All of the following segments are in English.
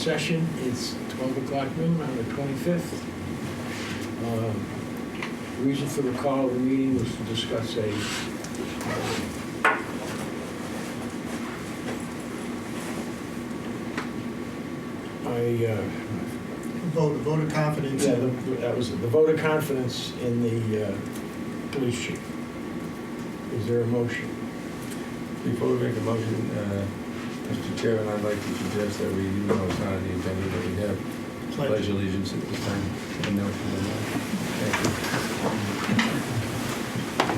session. It's 12 o'clock noon on the 25th. The reason for the call of the meeting was to discuss a vote of confidence. yeah, that was it. The vote of confidence in the police chief. Is there a motion? Before we make a motion, Mr. Chairman, I'd like to suggest that we, even though it's not on the agenda, that we have pledge allegiance at this time. And no, thank you.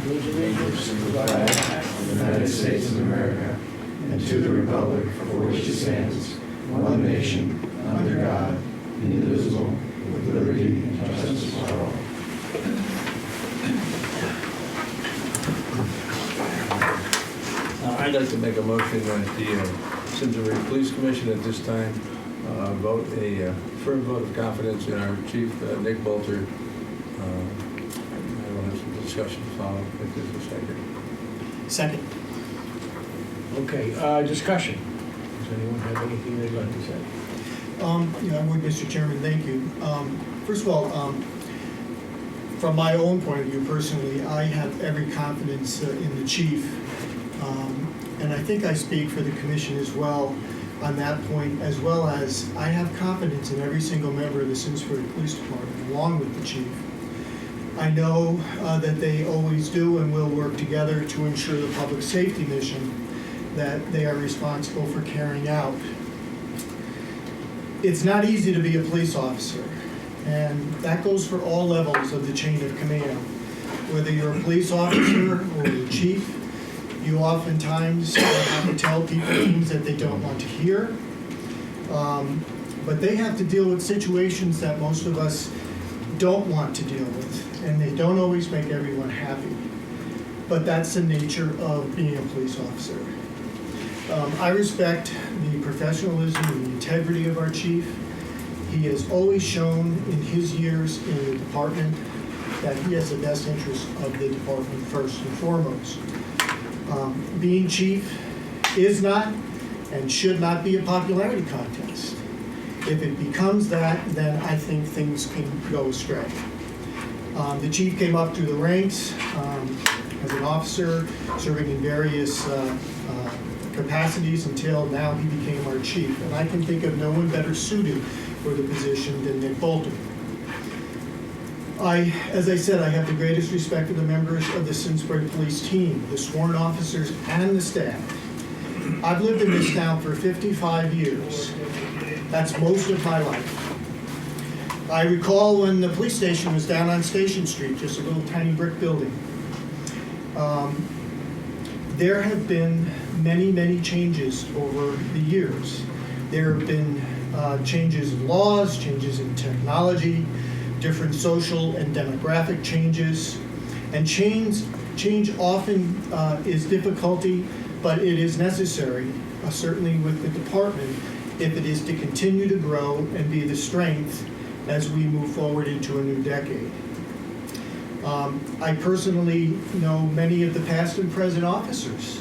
Pledge allegiance to the flag of the United States of America and to the republic for which it stands, one nation, under God, indivisible, with liberty and justice for all. I'd like to make a motion that the Simsbury Police Commission at this time vote a firm vote of confidence in our Chief, Nick Bolter. I will have some discussion to follow if there's a second. Second. Okay, discussion. Does anyone have anything they'd like to say? Yeah, I would, Mr. Chairman, thank you. First of all, from my own point of view personally, I have every confidence in the chief. And I think I speak for the commission as well on that point, as well as I have confidence in every single member of the Simsbury Police Department, along with the chief. I know that they always do and will work together to ensure the public safety mission that they are responsible for carrying out. It's not easy to be a police officer, and that goes for all levels of the chain of command. Whether you're a police officer or a chief, you oftentimes have to tell people things that they don't want to hear. But they have to deal with situations that most of us don't want to deal with, and they don't always make everyone happy. But that's the nature of being a police officer. I respect the professionalism and the integrity of our chief. He has always shown in his years in the department that he has the best interest of the department first and foremost. Being chief is not and should not be a popularity contest. If it becomes that, then I think things can go astray. The chief came up through the ranks as an officer, serving in various capacities until now he became our chief. And I can think of no one better suited for the position than Nick Bolter. As I said, I have the greatest respect for the members of the Simsbury police team, the sworn officers and the staff. I've lived in this town for 55 years. That's most of my life. I recall when the police station was down on Station Street, just a little tiny brick building. There have been many, many changes over the years. There have been changes in laws, changes in technology, different social and demographic changes. And change often is difficulty, but it is necessary, certainly with the department, if it is to continue to grow and be the strength as we move forward into a new decade. I personally know many of the past and present officers.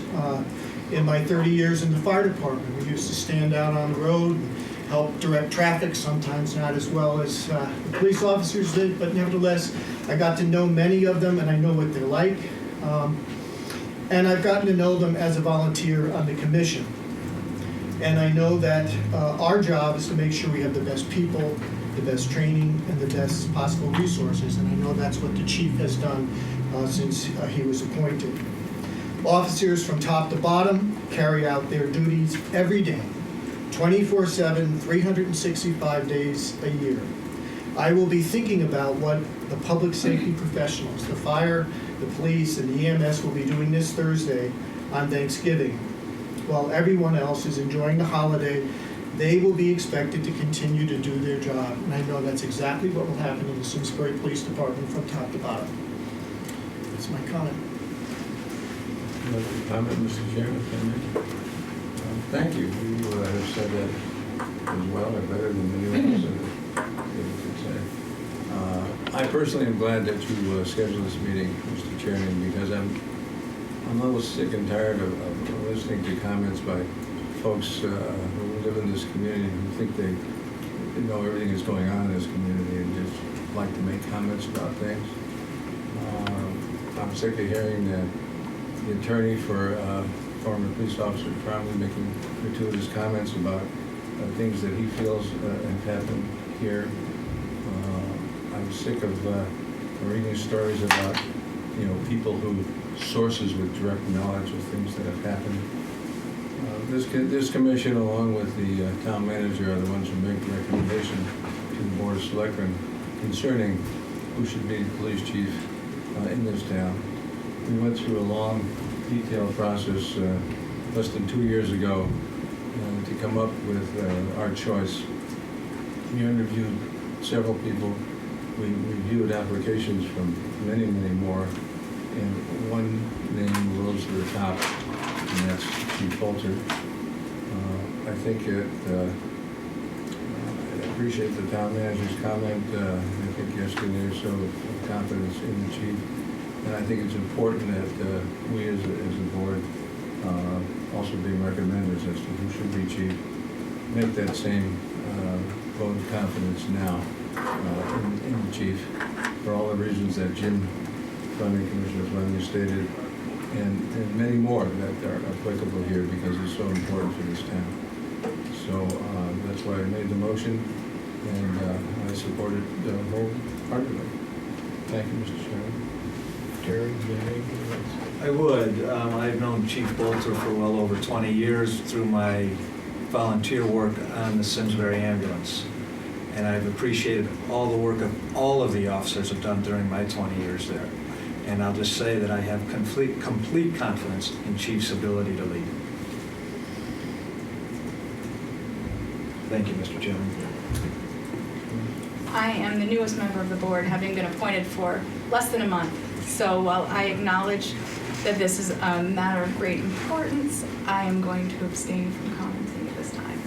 In my 30 years in the fire department, we used to stand out on the road and help direct traffic, sometimes not as well as the police officers did, but nevertheless, I got to know many of them and I know what they're like. And I've gotten to know them as a volunteer on the commission. And I know that our job is to make sure we have the best people, the best training, and the best possible resources. And I know that's what the chief has done since he was appointed. Officers from top to bottom carry out their duties every day, 24/7, 365 days a year. I will be thinking about what the public safety professionals, the fire, the police, and the EMS will be doing this Thursday on Thanksgiving. While everyone else is enjoying the holiday, they will be expected to continue to do their job. And I know that's exactly what will happen in the Simsbury Police Department from top to bottom. That's my comment. Comment, Mr. Chairman, thank you. You have said that as well, or better than many of us could say. I personally am glad that you scheduled this meeting, Mr. Chairman, because I'm a little sick and tired of listening to comments by folks who live in this community who think they know everything that's going on in this community and just like to make comments about things. I'm sick of hearing the attorney for former police officer Trombley making gratuitous comments about things that he feels have happened here. I'm sick of reading stories about, people sources with direct knowledge of things that have happened. This commission, along with the town manager, are the ones who make the recommendation to the Board of Selectmen concerning who should be the police chief in this town. We went through a long, detailed process less than 2 years ago to come up with our choice. We interviewed several people. We reviewed applications from many, many more, and one name rose to the top, and that's Chief Bolter. I think I appreciate the town manager's comment, I think yesterday or so, of confidence in the chief. And I think it's important that we as a board also be recommenders as to who should be chief. Make that same vote of confidence now in the chief for all the reasons that Jim Fleming, Commissioner Fleming stated, and many more that are applicable here because it's so important for this town. So that's why I made the motion, and I support it wholeheartedly. Thank you, Mr. Chairman. Terry, do you have anything else? I would. I've known Chief Bolter for well over 20 years through my volunteer work on the Simsbury ambulance. And I've appreciated all the work of all of the officers have done during my 20 years there. And I'll just say that I have complete confidence in Chief's ability to lead. Thank you, Mr. Chairman. I am the newest member of the board, having been appointed for less than a month. So while I acknowledge that this is a matter of great importance, I am going to abstain from commenting at this time.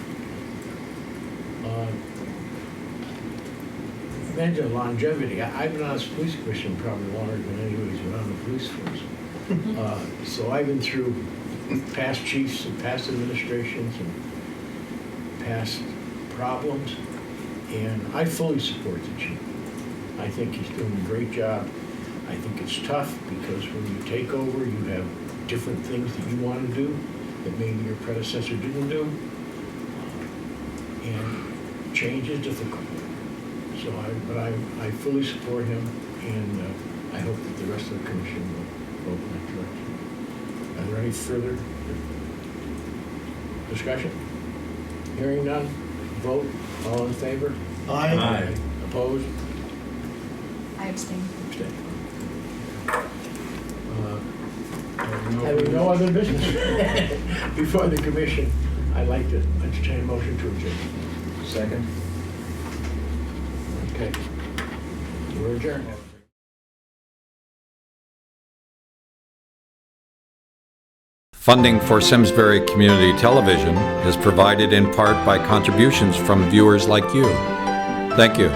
Imagine longevity. I've been on this police commission probably longer than anybody's been on the police force. So I've been through past chiefs and past administrations and past problems, and I fully support the chief. I think he's doing a great job. I think it's tough because when you take over, you have different things that you want to do that maybe your predecessor didn't do, and change is difficult. So I fully support him, and I hope that the rest of the commission will vote in that direction. Are there any further discussion? Hearing none, vote. All in favor? Aye. Opposed? I abstain. Abstain. Having no other business before the commission, I'd like to entertain a motion to adjourn. Second. Okay. We're adjourned. Funding for Simsbury Community Television is provided in part by contributions from viewers like you. Thank you.